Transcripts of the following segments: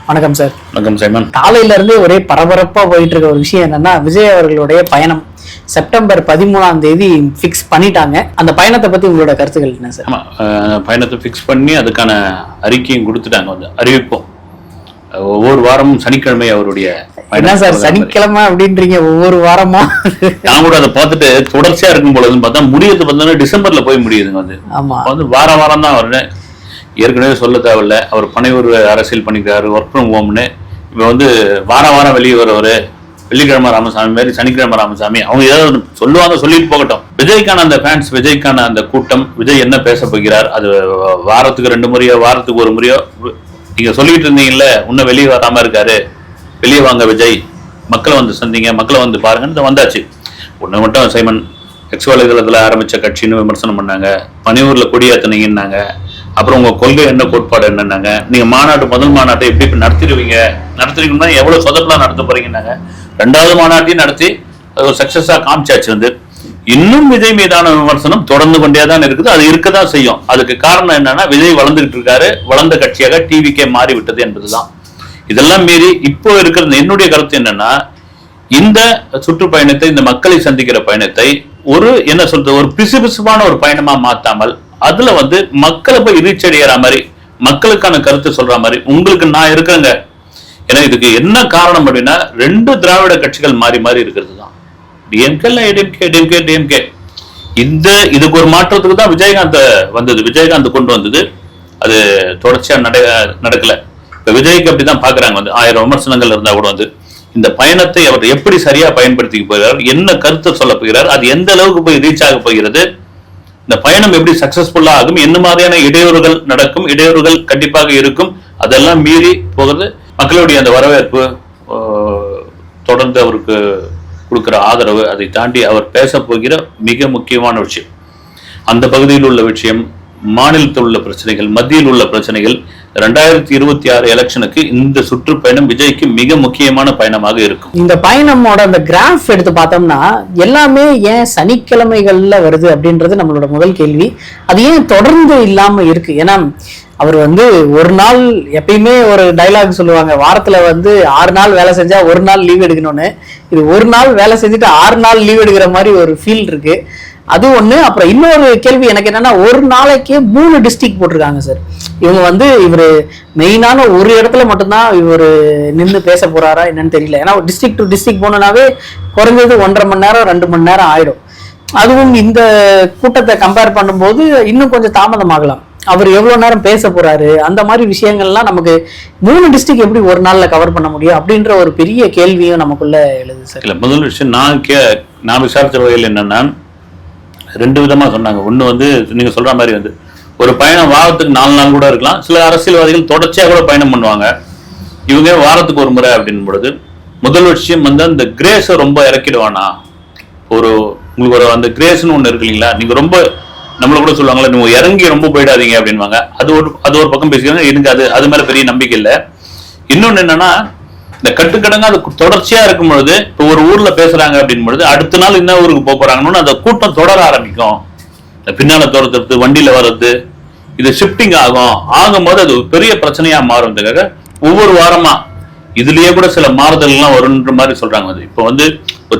வணக்கம் சார். வணக்கம் சைமன். காலையில இருந்து ஒரே பரபரப்பா போயிட்டு இருக்க ஒரு விஷயம் என்னன்னா, விஜய் அவர்களுடைய பயணம் செப்டம்பர் 13 ஃபிக்ஸ் பண்ணிட்டாங்க. அந்த பயணத்தை பத்தி உங்களோட கருத்துக்கள் என்ன சார்? பயணத்தை ஃபிக்ஸ் பண்ணி அதுக்கான அறிக்கையும் கொடுத்துட்டாங்க. வந்து அறிவிப்போம் ஒவ்வொரு வாரமும் சனிக்கிழமை அவருடைய என்ன சார் சனிக்கிழமை அப்படின்றீங்க? ஒவ்வொரு வாரமா நான் கூட அதை பார்த்துட்டு தொடர்ச்சியா இருக்கும் பொழுதுன்னு பார்த்தா முடியறது பார்த்தோன்னா டிசம்பர்ல போய் முடியுதுங்க. வந்து ஆமா, வந்து வாரம் தான் வருது. ஏற்கனவே சொல்ல தேவையில்ல, அவர் பனையூர் அரசியல் பண்ணிக்கிறாரு, ஒர்க் ஃப்ரம் ஹோம்னு. இப்போ வந்து வாரம் வெளியே வருவாரு. வெள்ளிக்கிழமை ராமசாமி மாதிரி சனிக்கிழமை ராமசாமி, அவங்க ஏதாவது சொல்லுவாங்க, சொல்லிட்டு போகட்டும். விஜய்க்கான அந்த ஃபேன்ஸ், விஜய்க்கான அந்த கூட்டம், விஜய் என்ன பேச போகிறார், அது வாரத்துக்கு 2 முறையோ வாரத்துக்கு 1 முறையோ நீங்க சொல்லிட்டு இருந்தீங்கல்ல, இன்னும் வெளியே வராம இருக்காரு, வெளியே வாங்க விஜய், மக்களை வந்து சந்திங்க, மக்களை வந்து பாருங்கன்னு வந்தாச்சு. ஒண்ணு மட்டும் சைமன், எக்ஸ்வலைதளத்துல ஆரம்பிச்ச கட்சின்னு விமர்சனம் பண்ணாங்க, பனையூர்ல கொடியேற்றினீங்கன்னாங்க, அப்புறம் உங்க கொள்கை என்ன, கோட்பாடு என்னன்னாங்க, நீங்க முதல் மாநாட்டை எப்படி நடத்துறீங்கன்னா எவ்வளவு சொதப்பலா நடத்த போறீங்கன்னாங்க. 2வது மாநாட்டையும் நடத்தி அது ஒரு சக்சஸா காமிச்சாச்சு. வந்து இன்னும் விஜய் மீதான விமர்சனம் தொடர்ந்து கொண்டேதான் இருக்குது. அது இருக்கதான் செய்யும். அதுக்கு காரணம் என்னன்னா, விஜய் வளர்ந்துகிட்டு இருக்காரு, வளர்ந்த கட்சியாக டிவிக்கே மாறி விட்டது என்பதுதான். இதெல்லாம் மீறி இப்போ இருக்கிறது என்னுடைய கருத்து என்னன்னா, இந்த சுற்றுப்பயணத்தை, இந்த மக்களை சந்திக்கிற பயணத்தை ஒரு என்ன சொல்றது, ஒரு பிசுபிசுப்பான ஒரு பயணமா மாத்தாமல், அதுல வந்து மக்களை போய் ரீச் அடைகிற மாதிரி, மக்களுக்கான கருத்து சொல்ற மாதிரி, உங்களுக்கு நான் இருக்கிறேங்க. ஏன்னா இதுக்கு என்ன காரணம் அப்படின்னா, 2 திராவிட கட்சிகள் மாறி மாறி இருக்கிறது தான். டிஎம்கே இதுக்கு ஒரு மாற்றத்துக்கு தான் விஜயகாந்த் வந்தது, விஜயகாந்த் கொண்டு வந்தது. அது தொடர்ச்சியா நடக்கல. இப்ப விஜய்க்கு அப்படிதான் பாக்குறாங்க. வந்து 1000 விமர்சனங்கள் இருந்தா கூட வந்து இந்த பயணத்தை அவர் எப்படி சரியா பயன்படுத்திக்க போகிறார், என்ன கருத்தை சொல்ல போகிறார், அது எந்த அளவுக்கு போய் ரீச் ஆக போகிறது, இந்த பயணம் எப்படி சக்சஸ்ஃபுல்லா ஆகும், என்ன மாதிரியான இடையூறுகள் நடக்கும், இடையூறுகள் கண்டிப்பாக இருக்கும், அதெல்லாம் மீறி போகிறது. மக்களுடைய அந்த வரவேற்பு, தொடர்ந்து அவருக்கு கொடுக்கிற ஆதரவு, அதை தாண்டி அவர் பேச போகிற மிக முக்கியமான விஷயம், அந்த பகுதியில் உள்ள விஷயம், மாநிலத்தில் உள்ள பிரச்சனைகள், மத்தியில் உள்ள பிரச்சனைகள், 2026 எலெக்ஷனுக்கு இந்த சுற்றுப்பயணம் விஜய்க்கு மிக முக்கியமான பயணமாக இருக்கும். இந்த பயணமோட அந்த கிராஃப் எடுத்து பார்த்தோம்னா எல்லாமே ஏன் சனிக்கிழமைகள்ல வருது அப்படின்றது நம்மளோட முதல் கேள்வி. அது ஏன் தொடர்ந்து இல்லாம இருக்கு? ஏன்னா அவர் வந்து ஒரு நாள், எப்பயுமே ஒரு டைலாக் சொல்லுவாங்க, வாரத்துல வந்து 6 நாள் வேலை செஞ்சா 1 நாள் லீவ் எடுக்கணும்னு. இது 1 நாள் வேலை செஞ்சுட்டு 6 நாள் லீவ் எடுக்கிற மாதிரி ஒரு ஃபீல் இருக்கு. அது ஒண்ணு. அப்புறம் இன்னொரு கேள்வி எனக்கு என்னன்னா, ஒரு நாளைக்கே 3 டிஸ்ட்ரிக்ட் போட்டிருக்காங்க சார். இவங்க வந்து இவரு மெயினான ஒரு இடத்துல மட்டும்தான் இவர் நின்று பேச போறாரா என்னன்னு தெரியல. ஏன்னா டிஸ்ட்ரிக்ட் டு டிஸ்ட்ரிக்ட் போனோம்னாவே குறைஞ்சது 1.5 மணி நேரம் 2 மணி நேரம் ஆயிடும். அதுவும் இந்த கூட்டத்தை கம்பேர் பண்ணும்போது இன்னும் கொஞ்சம் தாமதமாகலாம். அவர் எவ்வளவு நேரம் பேச போறாரு, அந்த மாதிரி விஷயங்கள்லாம் நமக்கு 3 டிஸ்ட்ரிக்ட் எப்படி ஒரு நாள்ல கவர் பண்ண முடியும் அப்படின்ற ஒரு பெரிய கேள்வியும் நமக்குள்ள எழுது சார். இல்ல, முதல் விஷயம் நான் விசாரிச்ச வகையில் என்னன்னா, 2 விதமா சொன்னாங்க. ஒண்ணு வந்து நீங்க சொல்ற மாதிரி வந்து ஒரு பயணம் வாரத்துக்கு 4 நாள் கூட இருக்கலாம். சில அரசியல்வாதிகள் தொடர்ச்சியா கூட பயணம் பண்ணுவாங்க. இவங்க வாரத்துக்கு 1 முறை அப்படின் பொழுது, முதல் விஷயம் வந்து அந்த கிரேஸை ரொம்ப இறக்கிடுவானா. உங்களுக்கு ஒரு அந்த கிரேஸ்ன்னு ஒண்ணு இருக்கு இல்லைங்களா, நீங்க ரொம்ப நம்மள கூட சொல்லுவாங்களா, நீங்க இறங்கி ரொம்ப போயிடாதீங்க அப்படின்வாங்க. அது ஒரு பக்கம் பேசிக்கிறாங்க. எனக்கு அது மேல பெரிய நம்பிக்கை இல்லை. இன்னொன்னு என்னன்னா, இந்த கட்டுக்கடங்க அது தொடர்ச்சியா இருக்கும் பொழுது, இப்போ ஒரு ஊர்ல பேசுறாங்க அப்படின் பொழுது அடுத்த நாள் என்ன ஊருக்கு போறாங்கன்னு அந்த கூட்டம் தொடர ஆரம்பிக்கும். பின்னால துரத்துறது, வண்டியில வர்றது, இது ஷிஃப்டிங் ஆகும்போது அது பெரிய பிரச்சனையா மாறுறதுக்காக ஒவ்வொரு வாரமா இதுலயே கூட சில மாறுதல்லாம் வருன்ற மாதிரி சொல்றாங்க. இப்போ வந்து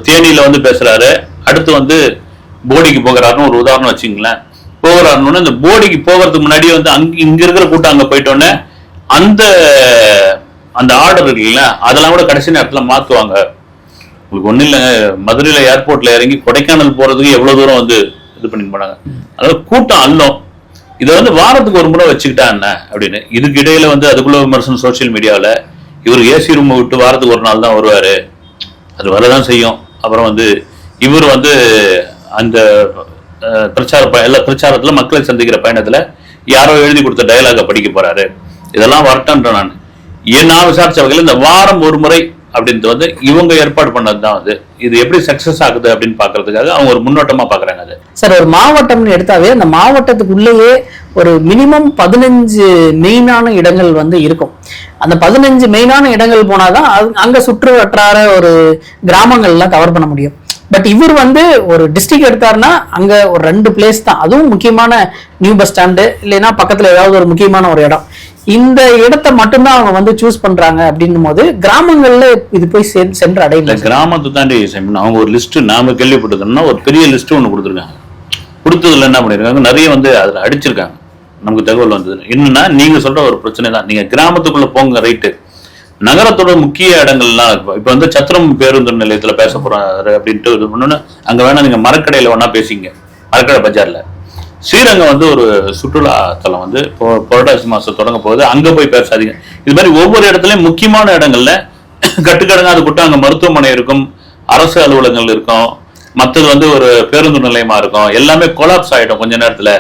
தேனியில வந்து பேசுறாரு, அடுத்து வந்து போடிக்கு போகிறாருன்னு ஒரு உதாரணம் வச்சுங்களேன். போகிறாருன்னு இந்த போடிக்கு போகிறதுக்கு முன்னாடியே வந்து இங்க இருக்கிற கூட்டம் அங்க போயிட்டோன்னே அந்த ஆர்டர் இருக்குல்ல, அதெல்லாம் கூட கடைசி நேரத்துல மாத்துவாங்க. உங்களுக்கு ஒண்ணு இல்லைங்க, மதுரையில ஏர்போர்ட்ல இறங்கி கொடைக்கானல் போறதுக்கு எவ்வளவு தூரம் வந்து இது பண்ணி போனாங்க. அதாவது கூட்டம் அல்லும். இதை வந்து வாரத்துக்கு 1 முறை வச்சுக்கிட்டா என்ன அப்படின்னு. இதுக்கு இடையில வந்து அதுக்குள்ள விமர்சனம் சோசியல் மீடியாவில், இவர் ஏசி ரூம் விட்டு வாரத்துக்கு 1 நாள் தான் வருவாரு, அது வரதான் செய்யும். அப்புறம் வந்து இவர் வந்து அந்த எல்லா பிரச்சாரத்துல மக்களை சந்திக்கிற பயணத்துல யாரோ எழுதி கொடுத்த டயலாக படிக்க போறாரு. இதெல்லாம் வரட்டன்ற நான் விசாரிச்ச வகையில் இந்த வாரம் 1 முறை அப்படின்றது வந்து இவங்க ஏற்பாடு பண்ணதுதான். வந்து இது எப்படி சக்சஸ் ஆகுது அப்படின்னு பாக்குறதுக்காக அவங்க ஒரு முன்னோட்டமா பாக்குறாங்க. அது சார், ஒரு மாவட்டம்னு எடுத்தாவே அந்த மாவட்டத்துக்குள்ளேயே ஒரு மினிமம் 15 மெயினான இடங்கள் வந்து இருக்கும். அந்த 15 மெயினான இடங்கள் போனாதான் அங்க சுற்று வட்டார ஒரு கிராமங்கள்லாம் கவர் பண்ண முடியும். பட் இவர் வந்து ஒரு டிஸ்ட்ரிக்ட் எடுத்தாருன்னா அங்க ஒரு 2 பிளேஸ் தான், அதுவும் முக்கியமான நியூ பஸ் ஸ்டாண்டு இல்லைன்னா பக்கத்துல ஏதாவது ஒரு முக்கியமான ஒரு இடம். இந்த இடத்தை மட்டும்தான் அவங்க வந்து சூஸ் பண்றாங்க அப்படின்னும் போது கிராமங்கள்ல இது போய் சென்று அடையல. கிராமத்தை தாண்டி அவங்க ஒரு லிஸ்ட் நாம கேள்விப்பட்டிருக்கோம்னா ஒரு பெரிய லிஸ்ட் ஒன்று கொடுத்துருக்காங்க. கொடுத்ததுல என்ன பண்ணிருக்காங்க, நிறைய வந்து அதுல அடிச்சிருக்காங்க. நமக்கு தகவல் வந்தது என்னன்னா, நீங்க சொல்ற ஒரு பிரச்சனை தான். நீங்க கிராமத்துக்குள்ள போங்க ரைட்டு, நகரத்தோட முக்கிய இடங்கள்லாம் இப்ப வந்து சத்திரம் பேருந்து நிலையத்துல பேச போறாரு அப்படின்ட்டு இது பண்ணோன்னு அங்க வேணா நீங்க மரக்கடையில வேணா பேசிங்க, மரக்கடை பஜார்ல. ஸ்ரீரங்கம் வந்து ஒரு சுற்றுலா தலம் வந்து புரட்டாசி மாசம் தொடங்க போகுது, அங்க போய் பேசாதீங்க. இது மாதிரி ஒவ்வொரு இடத்துலயும் முக்கியமான இடங்கள்ல கட்டுக்கடங்காத கூட்டம், அங்க மருத்துவமனை இருக்கும், அரசு அலுவலகங்கள் இருக்கும், மற்றது வந்து ஒரு பேருந்து நிலையமா இருக்கும், எல்லாமே கொலாப்ஸ் ஆயிடும் கொஞ்ச நேரத்துல.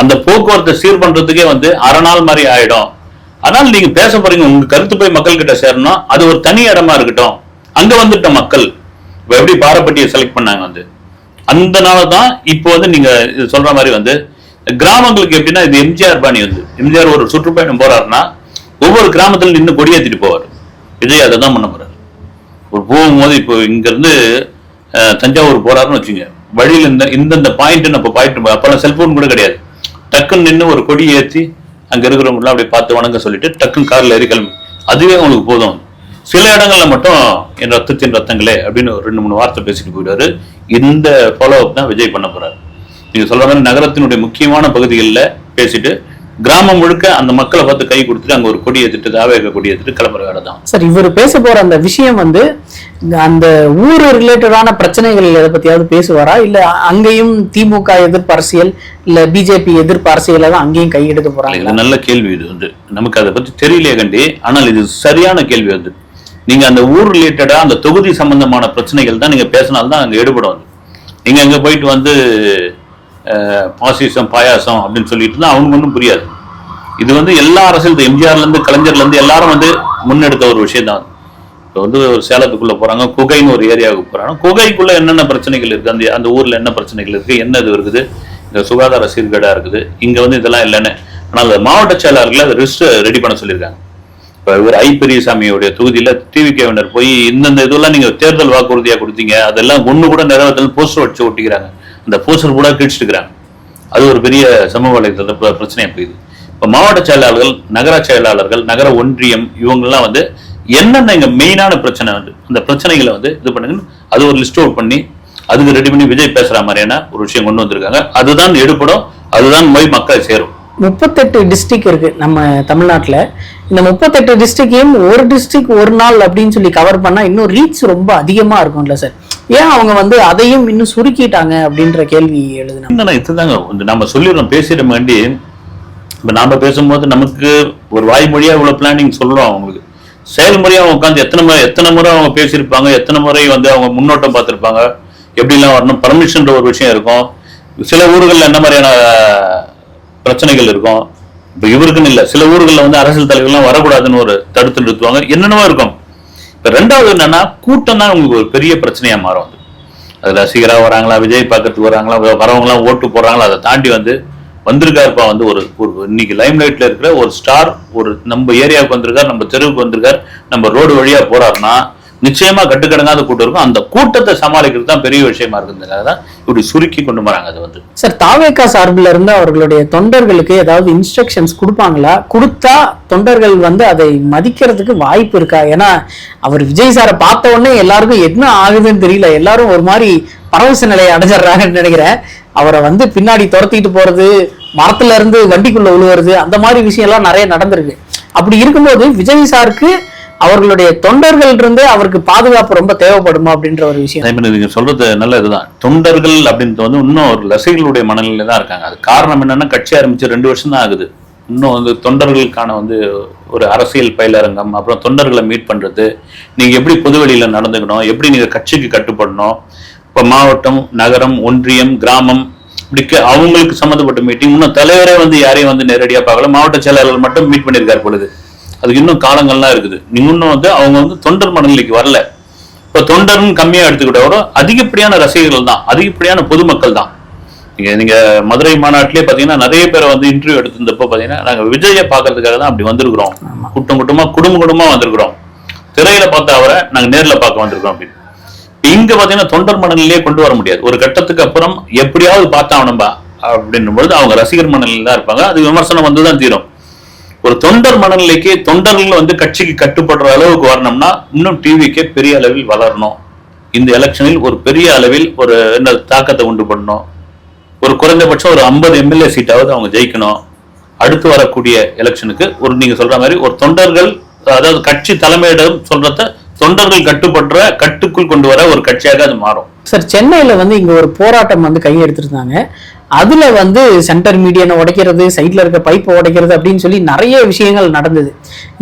அந்த போக்குவரத்தை சீர் பண்றதுக்கே வந்து அரை நாள் மாதிரி ஆயிடும். அதனால நீங்க பேச போறீங்க, உங்க கருத்து போய் மக்கள் கிட்ட சேரணும், அது ஒரு தனி இடமா இருக்கட்டும். அங்க வந்துட்ட மக்கள் இப்ப எப்படி பாரப்பட்டியை செலக்ட் பண்ணாங்க வந்து அந்த நாளதான் இப்போ வந்து நீங்க சொல்ற மாதிரி வந்து கிராமங்களுக்கு எப்படின்னா, இது எம்ஜிஆர் பாணி வந்து எம்ஜிஆர் ஒரு சுற்றுப்பயணம் போறாருன்னா ஒவ்வொரு கிராமத்துல நின்று கொடியேற்றிட்டு போவார். விஜய் அதை தான் பண்ண போறாரு. ஒரு போகும்போது இப்போ இங்க இருந்து தஞ்சாவூர் போறாருன்னு வச்சுங்க, வழியில இந்த பாயிண்ட் நம்ம பாயிண்ட் அப்பெல்லாம் செல்போன் கூட கிடையாது, டக்குன்னு நின்று ஒரு கொடி ஏற்றி அங்க இருக்கிறவங்க அப்படியே பார்த்து வணங்க சொல்லிட்டு டக்குன்னு கார்ல ஏறி கிளம்பி, அதுவே உங்களுக்கு போதும். சில இடங்கள்ல மட்டும் என் ரத்தத்தின் ரத்தங்களே அப்படின்னு ஒரு 2-3 வார்த்தை பேசிட்டு போயிடுவாரு. இந்த ஃபாலோ அப் தான் விஜய் பண்ண போறாரு. நீங்க சொல்ற மாதிரி நகரத்தினுடைய முக்கியமான பகுதிகளில் பேசிட்டு கிராமம் முழுக்க அந்த மக்களை பார்த்து கை கொடுத்துட்டு அங்க ஒரு கொடி ஏற்றிட்டு தாவேக கொடி ஏற்றிட்டு கிளம்புற வேலை தான் சார். இவர் பேச போற அந்த விஷயம் வந்து அந்த ஊர் ரிலேட்டடான பிரச்சனைகள் எதை பத்தியாவது பேசுவாரா, இல்ல அங்கேயும் திமுக எதிர்ப்பு அரசியல் இல்ல பிஜேபி எதிர்ப்பு அரசியல தான் அங்கேயும் கையெடுக்க போறாங்க? இது நல்ல கேள்வி. இது வந்து நமக்கு அதை பத்தி தெரியலையே கண்டி, ஆனால் இது சரியான கேள்வி. வந்து நீங்க அந்த ஊர் ரிலேட்டடா அந்த தொகுதி சம்பந்தமான பிரச்சனைகள் தான் நீங்க பேசினால்தான் அங்க ஈடுபடும். நீங்க அங்க போயிட்டு வந்து பாசிசம் பாயாசம் அப்படின்னு சொல்லிட்டு தான் அவங்க ஒன்றும் புரியாது. இது வந்து எல்லா அரசியல் எம்ஜிஆர்ல இருந்து கலைஞர்ல இருந்து எல்லாரும் வந்து முன்னெடுத்த ஒரு விஷயம் தான். இப்போ வந்து ஒரு சேலத்துக்குள்ள போறாங்க, குகைன்னு ஒரு ஏரியாவுக்கு போறாங்க, குகைக்குள்ள என்னென்ன பிரச்சனைகள் இருக்கு, அந்த ஊர்ல என்ன பிரச்சனைகள் இருக்கு, என்ன இது இருக்குது, இந்த சுகாதார சீர்கேடா இருக்குது, இங்க வந்து இதெல்லாம் இல்லைன்னு. ஆனால் மாவட்ட செயலாளர்கள் அதை ரிஸ்ட் ரெடி பண்ண சொல்லியிருக்காங்க. இப்போ இவர் ஐ பெரியசாமியோடைய தொகுதியில டிவிகேவினர் போய் இந்தந்த இதெல்லாம் நீங்க தேர்தல் வாக்குறுதியா கொடுத்தீங்க, அதெல்லாம் ஒண்ணு கூட நிறைவேற்றல் போஸ்டர் வச்சு ஒட்டிக்கிறாங்க, அந்த போஸ்டர் கூட கிழிச்சிட்டுக்கிறாங்க. அது ஒரு பெரிய சமூக வலைதள பிரச்சனையா போயிடுது. இப்ப மாவட்ட செயலாளர்கள், நகர செயலாளர்கள், நகர ஒன்றியம் இவங்கெல்லாம் வந்து என்னென்ன இங்க மெயினான பிரச்சனை வந்து அந்த பிரச்சனைகளை வந்து இது பண்ணுங்க, அது ஒரு லிஸ்ட் அவுட் பண்ணி அதுக்கு ரெடி பண்ணி விஜய் பேசுற மாதிரியான ஒரு விஷயம் கொண்டு வந்திருக்காங்க. அதுதான் எடுப்படும், அதுதான் போய் மக்களை சேரும். 38 டிஸ்ட்ரிக்ட் இருக்கு நம்ம தமிழ்நாட்டுல. இந்த 38 டிஸ்ட்ரிக்டையும் ஒரு டிஸ்ட்ரிக்ட் ஒரு நாள் அப்படின்னு சொல்லி கவர் பண்ணா இன்னும் ரீச் ரொம்ப அதிகமா இருக்கும்ல சார். ஏன் அவங்க வந்து அதையும் இன்னும் சுருக்கிட்டாங்க அப்படின்ற கேள்வி எழுதுனாங்க. இதுதாங்க நம்ம சொல்லிடுறோம், பேசிட வேண்டி. இப்ப நாம பேசும்போது நமக்கு ஒரு வாய்மொழியா இவ்வளவு பிளானிங் சொல்றோம், அவங்களுக்கு செயல்முறையா அவங்க உட்காந்து எத்தனை முறை அவங்க பேசியிருப்பாங்க, எத்தனை முறை வந்து அவங்க முன்னோட்டம் பார்த்திருப்பாங்க, எப்படிலாம் வரணும், பர்மிஷன் ஒரு விஷயம் இருக்கும். சில ஊர்கள்ல என்ன மாதிரியான பிரச்சனைகள் இருக்கும். இப்ப இவருக்குன்னு இல்ல, சில ஊர்கள்ல வந்து அரசியல் தலைவர்கள்லாம் வரக்கூடாதுன்னு ஒரு தடுத்து நிறுத்துவாங்க, என்னென்னவோ இருக்கும். இப்ப ரெண்டாவது என்னன்னா, கூட்டம் தான் உங்களுக்கு ஒரு பெரிய பிரச்சனையா மாறும். அது ரசிகரா வராங்களா, விஜய் பார்க்கறதுக்கு வராங்களா, வரவங்க எல்லாம் ஓட்டு போடுறாங்களா, அதை தாண்டி வந்து வந்திருக்காருப்பா வந்து ஒரு இன்னைக்கு லைம் லைட்ல இருக்கிற ஒரு ஸ்டார் ஒரு நம்ம ஏரியாவுக்கு வந்திருக்காரு, நம்ம தெருவுக்கு வந்திருக்காரு, நம்ம ரோடு வழியா போறாருன்னா நிச்சயமா கட்டுக்கடங்காத கூட்டம் இருக்கும். அந்த கூட்டத்தை சமாளிக்கிறது தான் பெரிய விஷயமா இருக்குதுக்காக தான் இப்படி சுருக்கி கொண்டு வராங்க. அது வந்து சார் தாவேகா சார்பில் இருந்து அவர்களுடைய தொண்டர்களுக்கு ஏதாவது இன்ஸ்ட்ரக்ஷன்ஸ் கொடுப்பாங்களா? கொடுத்தா தொண்டர்கள் வந்து அதை மதிக்கிறதுக்கு வாய்ப்பு இருக்கா? ஏன்னா அவர் விஜய் சாரை பார்த்த உடனே எல்லாருக்கும் என்ன ஆகுதுன்னு தெரியல, எல்லாரும் ஒரு மாதிரி பரவச நிலையை அடைஞ்சிடறாங்கன்னு நினைக்கிறேன். அவரை வந்து பின்னாடி துரத்திட்டு போறது, மரத்துல இருந்து வண்டிக்குள்ள விழுவுறது, அந்த மாதிரி விஷயம் எல்லாம் நிறைய நடந்திருக்கு. அப்படி இருக்கும்போது விஜய் சாருக்கு அவர்களுடைய தொண்டர்கள் இருந்து அவருக்கு பாதுகாப்பு ரொம்ப தேவைப்படுமா அப்படின்ற ஒரு விஷயம். நீங்க சொல்றது நல்ல இதுதான். தொண்டர்கள் அப்படின்றது வந்து இன்னும் ஒரு ரசிகர்களுடைய மனநிலையில தான் இருக்காங்க. அது காரணம் என்னன்னா, கட்சி ஆரம்பிச்சு 2 வருஷம் தான் ஆகுது. இன்னும் வந்து தொண்டர்களுக்கான வந்து ஒரு அரசியல் பயிலரங்கம், அப்புறம் தொண்டர்களை மீட் பண்றது, நீங்க எப்படி பொதுவெளியில நடந்துக்கணும், எப்படி நீங்க கட்சிக்கு கட்டுப்படணும், இப்ப மாவட்டம், நகரம், ஒன்றியம், கிராமம் இப்படி அவங்களுக்கு சம்மந்தப்பட்ட மீட்டிங். இன்னும் தலைவரே வந்து யாரையும் வந்து நேரடியா பார்க்கல, மாவட்ட செயலாளர்கள் மட்டும் மீட் பண்ணியிருக்காரு பொழுது. அதுக்கு இன்னும் காலங்கள்லாம் இருக்குது. நீங்க இன்னும் வந்து அவங்க வந்து தொண்டர் மனநிலைக்கு வரல. இப்ப தொண்டர்னு கம்மியா எடுத்துக்கிட்டவரோ அதிகப்படியான ரசிகர்கள் தான், அதிகப்படியான பொதுமக்கள் தான். நீங்க மதுரை மாநாட்டிலே பாத்தீங்கன்னா நிறைய பேரை வந்து இன்டர்வியூ எடுத்திருந்தப்போ பாத்தீங்கன்னா, நாங்க விஜயை பாக்குறதுக்காக தான் அப்படி வந்திருக்கிறோம், கூட்டம் கூட்டமா குடும்பமா வந்திருக்கிறோம், திரையில பார்த்த அவரை நாங்க நேர்ல பார்க்க வந்திருக்கோம் அப்படின்னு. இங்க பாத்தீங்கன்னா தொண்டர் மனநிலையே கொண்டு வர முடியாது. ஒரு கட்டத்துக்கு அப்புறம் எப்படியாவது பார்த்தா அவனம்பா அப்படின்னும் பொழுது அவங்க ரசிகர் மனநிலையில தான் இருப்பாங்க. அது விமர்சனம் வந்துதான் தீரும். ஒரு தொண்டர் மனநிலைக்கு தொண்டர்கள் வந்து கட்சிக்கு கட்டுப்படுற அளவுக்கு வரணும்னா இன்னும் டிவிக்கே பெரிய அளவில் வளரணும். இந்த எலெக்ஷனில் ஒரு பெரிய அளவில் ஒரு தாக்கத்தை உண்டு பண்ணணும். ஒரு குறைந்தபட்சம் ஒரு 50 எம்எல்ஏ சீட்டாவது அவங்க ஜெயிக்கணும். அடுத்து வரக்கூடிய எலெக்ஷனுக்கு ஒரு நீங்க சொல்ற மாதிரி ஒரு தொண்டர்கள், அதாவது கட்சி தலைமையிடம் சொல்றத தொண்டர்கள் கட்டுப்படுற கட்டுக்குள் கொண்டு வர ஒரு கட்சியாக அது மாறும். சார், சென்னையில வந்து இங்க ஒரு போராட்டம் வந்து கையெடுத்திருந்தாங்க. அதுல வந்து சென்டர் மீடியனை உடைக்கிறது, சைட்ல இருக்க பைப்பை உடைக்கிறது அப்படின்னு சொல்லி நிறைய விஷயங்கள் நடந்தது.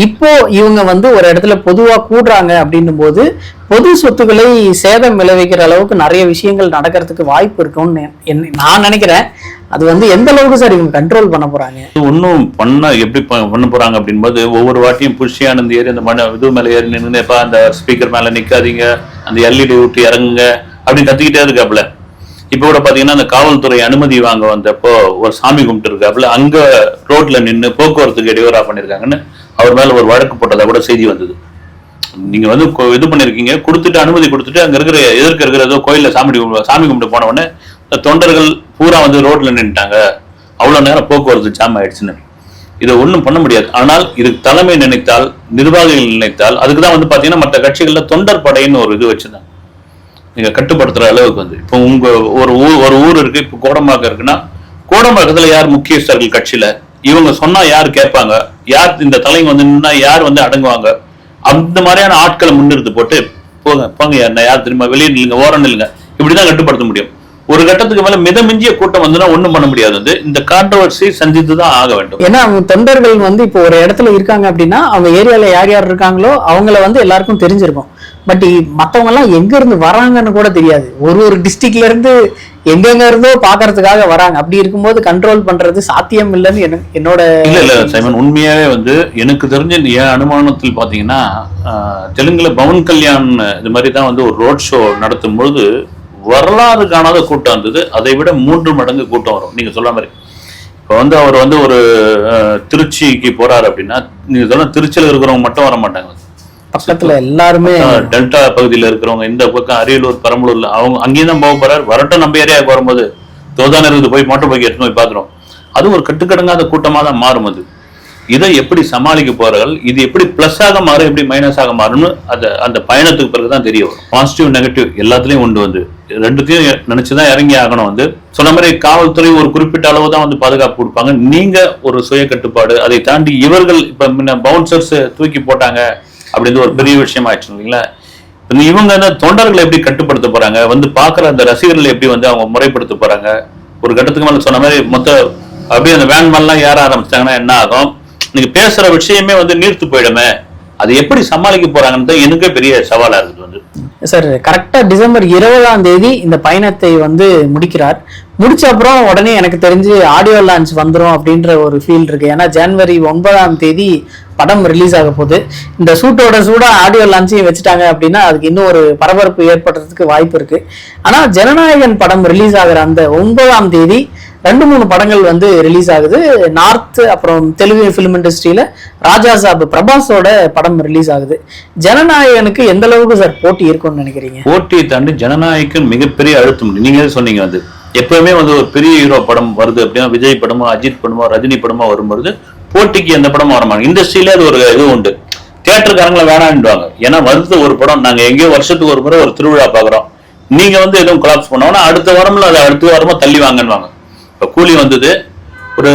இப்போ இவங்க வந்து ஒரு இடத்துல பொதுவா கூடுறாங்க அப்படின்னும் போது பொது சொத்துக்களை சேதம் விளைவிக்கிற அளவுக்கு நிறைய விஷயங்கள் நடக்கிறதுக்கு வாய்ப்பு இருக்கும்னு நான் நினைக்கிறேன். அது வந்து எந்த அளவுக்கு சார் இவங்க கண்ட்ரோல் பண்ண போறாங்க? ஒன்னும் எப்படி பண்ண போறாங்க அப்படின்போது ஒவ்வொரு வாட்டியும் புஷியானந்த ஏறி அந்த இது மேல ஏறி நின்றுப்பா அந்த ஸ்பீக்கர் மேல நிக்காதீங்க, அந்த எல்இடி விட்டு இறங்குங்க அப்படின்னு கத்திக்கிட்டே இருக்காப்புல. இப்ப கூட பாத்தீங்கன்னா அந்த காவல்துறை அனுமதி வாங்க வந்தப்போ ஒரு சாமி கும்பிட்டு இருக்காப்புல, அங்க ரோட்ல நின்று போக்குவரத்துக்கு இடையூறா பண்ணிருக்காங்கன்னு அவர் மேல ஒரு வழக்கு போட்டதா கூட செய்தி வந்தது. நீங்க வந்து இது பண்ணிருக்கீங்க, கொடுத்துட்டு அனுமதி கொடுத்துட்டு அங்க இருக்கிற எதிர்க்க இருக்கிற ஏதோ கோயில்ல சாமி கும்பிட்டு போன உடனே தொண்டர்கள் பூரா வந்து ரோட்ல நின்றுட்டாங்க, அவ்வளவு நேரம் போக்குவரத்து ஜாம் ஆயிடுச்சுன்னு. இதை ஒன்றும் பண்ண முடியாது. ஆனால் இதுக்கு தலைமை நினைத்தால், நிர்வாகிகள் நினைத்தால், அதுக்குதான் வந்து பாத்தீங்கன்னா மற்ற கட்சிகள்ல தொண்டர் படைன்னு ஒரு இது வச்சுதான் நீங்க கட்டுப்படுத்துற அளவுக்கு வந்து இப்போ உங்க ஒரு ஊர் இருக்கு, இப்போ கோடம்பாக்கம் இருக்குன்னா கோடம்பாக்கத்துல யார் முக்கியஸ்தர்கள் கட்சியில, இவங்க சொன்னா யார் கேட்பாங்க, யார் இந்த தலைங்க வந்து நின்னா யார் வந்து அடங்குவாங்க, அந்த மாதிரியான ஆட்களை முன்னிறுத்து போட்டு போங்க யார் திரும்ப வெளியே நில்லுங்க, ஓரம் நில்லுங்க, இப்படிதான் கட்டுப்படுத்த முடியும். ஒரு கட்டத்துக்கு மேல மிதமிஞ்சிய கூட்டம் வந்துன்னா ஒண்ணும் பண்ண முடியாது. வந்து இந்த கான்ட்ரோவர்சி சந்தித்து தான் ஆக வேண்டும். ஏன்னா அவங்க தொண்டர்கள் வந்து இப்போ ஒரு இடத்துல இருக்காங்க அப்படின்னா அவங்க ஏரியால யார் யார் இருக்காங்களோ அவங்கள வந்து எல்லாருக்கும் தெரிஞ்சிருக்கும். பட் மற்றவங்க எல்லாம் எங்க இருந்து வராங்கன்னு கூட தெரியாது. ஒரு டிஸ்ட்ரிக்ட்ல இருந்து எங்கெங்க இருந்தோ பாக்குறதுக்காக வராங்க. அப்படி இருக்கும்போது கண்ட்ரோல் பண்றது சாத்தியம் இல்லைன்னு என்னோட இல்ல சைமன், உண்மையாவே வந்து எனக்கு தெரிஞ்ச என் அனுமானத்தில் பாத்தீங்கன்னா தெலுங்குல பவன் கல்யாண் இது மாதிரி தான் வந்து ஒரு ரோட் ஷோ நடத்தும் பொழுது வரலாறு காணாத கூட்டம் இருந்தது. அதை விட 3 மடங்கு கூட்டம் வரும். நீங்க சொல்ற மாதிரி இப்ப வந்து அவர் வந்து ஒரு திருச்சிக்கு போறாரு அப்படின்னா நீங்க சொல்ல திருச்சியில இருக்கிறவங்க மட்டும் வர மாட்டாங்க, பக்கத்துல எல்லாருமே டெல்டா பகுதியில இருக்கிறவங்க, இந்த பக்கம் அரியலூர் பெரம்பலூர்ல அவங்க அங்கேயும் தான் போக போறாரு. வரட்டும் நம்ம ஏரியாவுக்கு வரும்போது தோதான இருக்குது போய் மோட்டர் பைக் எடுத்து போய் பாக்குறோம். அது ஒரு கட்டுக்கடங்காத கூட்டமா தான் மாறும். அது இதை எப்படி சமாளிக்க போறார்கள், இது எப்படி பிளஸ் ஆக மாறும், எப்படி மைனஸ் ஆக மாறும்னு அந்த பயணத்துக்கு பிறகுதான் தெரிய வரும். பாசிட்டிவ் நெகட்டிவ் எல்லாத்துலயும் உண்டு. வந்து ரெண்டுத்தையும் நினைச்சுதான் இறங்கி ஆகணும். வந்து சொன்ன மாதிரி காவல்துறை ஒரு குறிப்பிட்ட அளவு தான் வந்து பாதுகாப்பு கொடுப்பாங்க. நீங்க ஒரு சுய கட்டுப்பாடு, அதை தாண்டி இவர்கள் இப்ப முன்ன பவுன்சர்ஸ் தூக்கி போட்டாங்க அப்படின்னு ஒரு பெரிய விஷயம் ஆயிடுச்சு இல்லைங்களா. இவங்க அந்த தொண்டர்களை எப்படி கட்டுப்படுத்த போறாங்க, வந்து பாக்குற அந்த ரசிகர்களை எப்படி வந்து அவங்க முறைப்படுத்த போறாங்க. ஒரு கட்டத்துக்கு மேல சொன்ன மாதிரி அப்படியே அந்த வேன் மேலாம் ஏற ஆரம்பிச்சிட்டாங்கன்னா என்ன ஆகும், நீங்க பேசுற விஷயமே வந்து நீர்த்து போயிடுமே. அது எப்படி சமாளிக்க போறாங்கன்னு எனக்கே பெரிய சவாலா இருக்குது. வந்து சார் கரெக்டா டிசம்பர் 20ஆம் இந்த பயணத்தை வந்து முடிக்கிறார். முடிச்ச அப்புறம் உடனே எனக்கு தெரிஞ்சு ஆடியோ லான்ச் வந்துடும் அப்படின்ற ஒரு ஃபீல் இருக்கு. ஏன்னா ஜனவரி 9ஆம் படம் ரிலீஸ் ஆக போகுது. இந்த சூட்டோட சூடா ஆடியோ லான்ச்சையும் வச்சுட்டாங்க அப்படின்னா அதுக்கு இன்னும் ஒரு பரபரப்பு ஏற்படுறதுக்கு வாய்ப்பு இருக்கு. ஆனா ஜனநாயகன் படம் ரிலீஸ் ஆகிற அந்த 9ஆம் 2-3 படங்கள் வந்து ரிலீஸ் ஆகுது. நார்த் அப்புறம் தெலுங்கு பிலிம் இண்டஸ்ட்ரியில ராஜா சாப் பிரபாஸோட படம் ரிலீஸ் ஆகுது. ஜனநாயகனுக்கு எந்த அளவுக்கு சார் போட்டி இருக்கும்னு நினைக்கிறீங்க? போட்டியை தாண்டி ஜனநாயகன் மிகப்பெரிய அழுத்தம். நீங்க சொன்னீங்க வந்து எப்பவுமே வந்து ஒரு பெரிய ஹீரோ படம் வருது அப்படின்னா விஜய் படமோ அஜித் படமோ ரஜினி படமோ வரும்போது போட்டிக்கு எந்த படமும் வரமாட்டாங்க. இண்டஸ்ட்ரியில அது ஒரு இது உண்டு. தியேட்டருக்காரங்களை வேணான்னுவாங்க. ஏன்னா வருது ஒரு படம், நாங்க எங்கேயோ வருஷத்துக்கு ஒரு முறை ஒரு திருவிழா பாக்குறோம், நீங்க வந்து எதுவும் கொலாப்ஸ் பண்ணோம்னா அடுத்த வாரம்ல அதை அடுத்த வாரமா தள்ளி வாங்கன்னு. இப்ப கூலி வந்தது ஒரு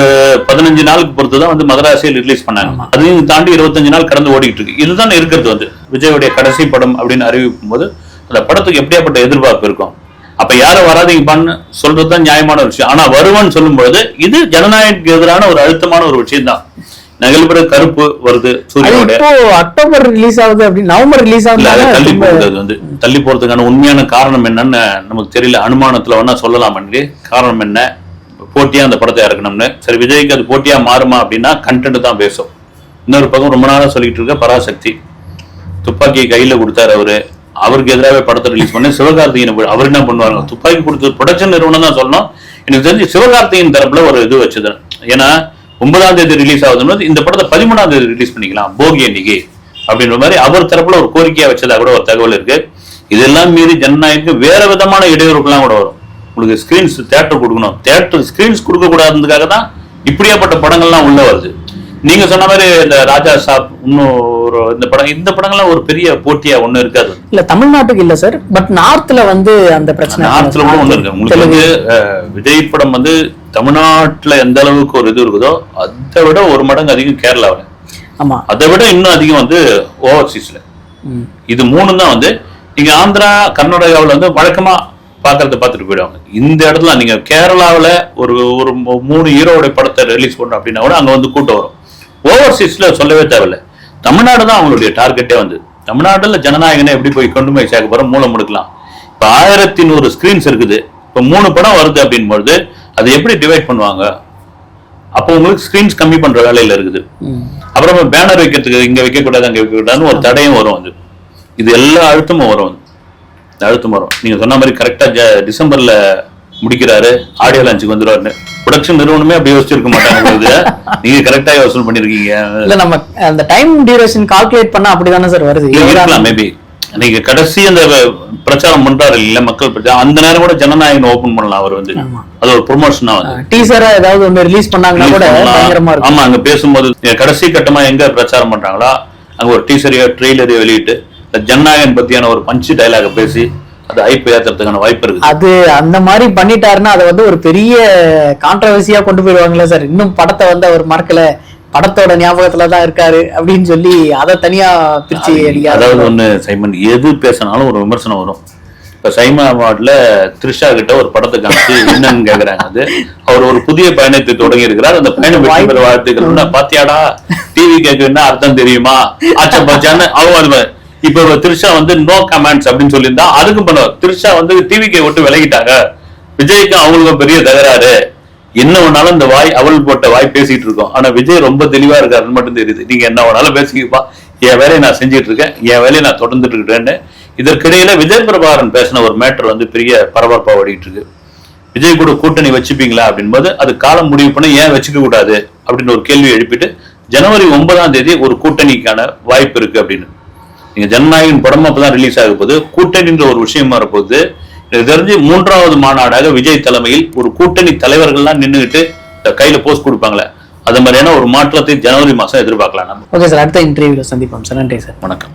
15 நாளுக்கு பொறுத்துதான் வந்து மதராசியில் ரிலீஸ் பண்ணாங்க. அதையும் தாண்டி 25 நாள் கடந்து ஓடிட்டு இருக்கு. இதுதான் இருக்கிறது. வந்து விஜயோடைய கடைசி படம் அப்படின்னு அறிவிக்கும் போது அந்த படத்துக்கு எப்படியாப்பட்ட எதிர்பார்ப்பு இருக்கும். அப்ப யாரும் வராதீங்கப்பான்னு சொல்றதுதான் நியாயமான ஒரு விஷயம். ஆனா வருவான்னு சொல்லும் பொழுது இது ஜனநாயகத்துக்கு எதிரான ஒரு அழுத்தமான ஒரு விஷயம் தான். நகல்பட கருப்பு வருது, சூரியோட அக்டோபர் ரிலீஸ் ஆகுது, அப்படி நவம்பர் ரிலீஸ் ஆகுது. தள்ளி போகுது. வந்து தள்ளி போறதுக்கான உண்மையான காரணம் என்னன்னு நமக்கு தெரியல. அனுமானத்துல வேணா சொல்லலாம். காரணம் என்ன, போட்டியா அந்த படத்தை இறக்கணும்னு. சரி, விஜய்க்கு அது போட்டியா மாறுமா அப்படின்னா கண்டென்ட் தான் பேசும். இன்னொரு பக்கம் ரொம்ப நாளா சொல்லிட்டு இருக்க பராசக்தி துப்பாக்கியை கையில கொடுத்தாரு. அவருக்கு எதிராக படத்தை ரிலீஸ் பண்ண சிவகார்த்திகேயன் அவர் என்ன பண்ணுவாங்க, துப்பாக்கி கொடுத்து ப்ரொடக்ஷன் நிறுவனம் தான் சொல்லணும். எனக்கு தெரிஞ்சு சிவகார்த்திகேயன் தரப்புல ஒரு இது வச்சது. ஏன்னா 9ஆம் தேதி ரிலீஸ் ஆகுதுன்னு இந்த படத்தை 13ஆம் தேதி ரிலீஸ் பண்ணிக்கலாம் போகி அன்னைக்கு அப்படின்ற மாதிரி அவர் தரப்புல ஒரு கோரிக்கையா வச்சதா கூட ஒரு தகவல் இருக்கு. இதெல்லாம் மீறி ஜனநாயகம் வேற விதமான இடையூறுகள்லாம் கூட வரும். உங்களுக்கு ஸ்கிரீன்ஸ் தியேட்டர் கொடுக்கணும், தியேட்டர் ஸ்கிரீன்ஸ் கொடுக்க கூடாதுக்காக தான் இப்படியாப்பட்ட படங்கள்லாம் உள்ள வருது. நீங்க சொன்ன மாதிரி இந்த ராஜா சாப் இன்னும் ஒரு இந்த படங்கள்லாம் ஒரு பெரிய போட்டியா ஒண்ணு இருக்காது. இல்ல தமிழ்நாட்டுக்கு இல்ல சார், பட் நார்த்ல வந்து அந்த பிரச்சனை நார்த்ல கூட ஒண்ணு இருக்கு. உங்களுக்கு வந்து விஜய் படம் வந்து தமிழ்நாட்டுல எந்த அளவுக்கு ஒரு இது இருக்குதோ அதை விட ஒரு மடங்கு அதிகம் கேரளாவில். ஆமா, அதை விட இன்னும் அதிகம் வந்து ஓவர்சீஸ்ல. இது மூணு தான் வந்து நீங்க ஆந்திரா கர்நாடகாவில் வந்து வழக்கமா பாக்குறத பார்த்துட்டு போயிடுவாங்க. இந்த இடத்துல நீங்க கேரளாவில் ஒரு 3 ஹீரோட படத்தை ரிலீஸ் பண்றோம் அப்படின்னா கூட அங்க வந்து கூட்டம் வரும். ஓவர்சீஸ்ல சொல்லவே தேவையில்லை. தமிழ்நாடு தான் அவங்களுடைய டார்கெட்டே வந்து. தமிழ்நாடுல ஜனநாயகனை எப்படி போய் கொண்டு போய் சேர்க்க போறோம், மூலம் முடுக்கலாம். இப்ப 1100 ஸ்கிரீன்ஸ் இருக்குது. இப்ப 3 படம் வருது அப்படின்போது அதை எப்படி டிவைட் பண்ணுவாங்க? அப்போ உங்களுக்கு ஸ்கிரீன்ஸ் கம்மி பண்ற வேலையில இருக்குது. அப்புறம் பேனர் வைக்கிறதுக்கு இங்க வைக்க கூடாது அங்க வைக்க கூடாதுன்னு ஒரு தடையும் வரும். அது இது எல்லா அழுத்தமும் வரும். நீங்க சொன்ன மாதிரி கரெக்டா டிசம்பர்ல முடிக்கிறாரு, ஆடியோ லான்ச்சுக்கு வந்துருவாரு. ப்ரொடக்ஷன் நிறுவனமே அப்படி யோசிச்சிருக்க மாட்டாங்க. நீங்க கரெக்டா யோசனை பண்ணிருக்கீங்க. இல்ல நம்ம அந்த டைம் டியூரேஷன் கால்குலேட் பண்ணா அப்படிதானே சார் வருது. இருக்கலாம் மேபி. நீங்க கடைசி அந்த பிரச்சாரம் பண்றாரு இல்ல மக்கள் அந்த நேரம் கூட ஜனநாயகம் ஓபன் பண்ணலாம். அவர் வந்து அது ஒரு ப்ரொமோஷனா வந்து டீசரா ஏதாவது ஒண்ணு ரிலீஸ் பண்ணாங்கன்னா கூட பயங்கரமா இருக்கும். ஆமா, அங்க பேசும்போது கடைசி கட்டமா எங்க பிரச்சாரம் பண்றாங்களா அங்க ஒரு டீசரையோ ட்ரெய்லரையோ வெளியிட்டு ஜனநாயகம் பத்தியான ஒரு பஞ்சு டைலாக பேசி அது ஐப்பு ஏத்துறதுக்கான வாய்ப்பு இருக்கு. அது அந்த மாதிரி பண்ணிட்டாருன்னா அதை வந்து ஒரு பெரிய கான்ட்ரவர்சியா கொண்டு போயிடுவாங்களே சார். இன்னும் படத்தை வந்து அவர் மறக்கல, படத்தோட ஞாபகத்துலதான் இருக்காரு அப்படின்னு சொல்லி அதை தனியா பிரிச்சு அடிக்க. அதாவது ஒண்ணு சைமன் எது பேசினாலும் ஒரு விமர்சனம் வரும். இப்ப சைமா அவார்ட்ல த்ரிஷா கிட்ட ஒரு படத்தை காமிச்சு என்னன்னு கேக்குறாங்க. அது அவர் ஒரு புதிய பயணத்தை தொடங்கி இருக்கிறார். அந்த பயணம் வாழ்த்துக்கள் பாத்தியாடா டிவி கேட்குன்னா அர்த்தம் தெரியுமா ஆச்சா பாச்சான்னு அவங்க. இப்ப த்ரிஷா வந்து நோ கமெண்ட்ஸ் அப்படின்னு சொல்லியிருந்தா அதுக்கும் பண்ணுவார். த்ரிஷா வந்து டிவிக்கை விட்டு விலகிட்டாங்க. விஜய்க்கும் அவங்களுக்கும் பெரிய தகராறு. என்ன வேணாலும் இந்த அவள் போட்ட வாய் பேசிட்டு இருக்கோம். ஆனா விஜய் ரொம்ப தெளிவா இருக்காருன்னு மட்டும் தெரியுது. நீங்க என்ன வேணாலும் பேசிக்கப்பா, என் வேலையை நான் செஞ்சுட்டு இருக்கேன், என் வேலையை நான் தொடர்ந்துட்டு இருக்கிறேன்னு. இதற்கிடையில விஜய் பிரபாகரன் பேசின ஒரு மேட்டர் வந்து பெரிய பரபரப்பா ஓடிட்டு இருக்கு. விஜய் கூட கூட்டணி வச்சுப்பீங்களா அப்படின்போது அது காலம் முடிவு பண்ண ஏன் வச்சுக்க கூடாது அப்படின்னு ஒரு கேள்வி எழுப்பிட்டு ஜனவரி 9ஆம் தேதி ஒரு கூட்டணிக்கான வாய்ப்பு இருக்கு அப்படின்னு. நீங்க ஜனநாயகன் படம் அப்பதான் ரிலீஸ் ஆக போகுது. கூட்டணின்ற ஒரு விஷயம் வரப்போகுது. எனக்கு தெரிஞ்சு 3வது மாநாடாக விஜய் தலைமையில் ஒரு கூட்டணி தலைவர்கள்லாம் நின்றுகிட்டு கையில போஸ்ட் கொடுப்பாங்களே, அது மாதிரியான ஒரு மாற்றத்தை ஜனவரி மாசம் எதிர்பார்க்கலாம் நம்ம. ஓகே சார், அடுத்த இன்டர்வியூல சந்திப்போம் சார். நன்றி சார். வணக்கம்.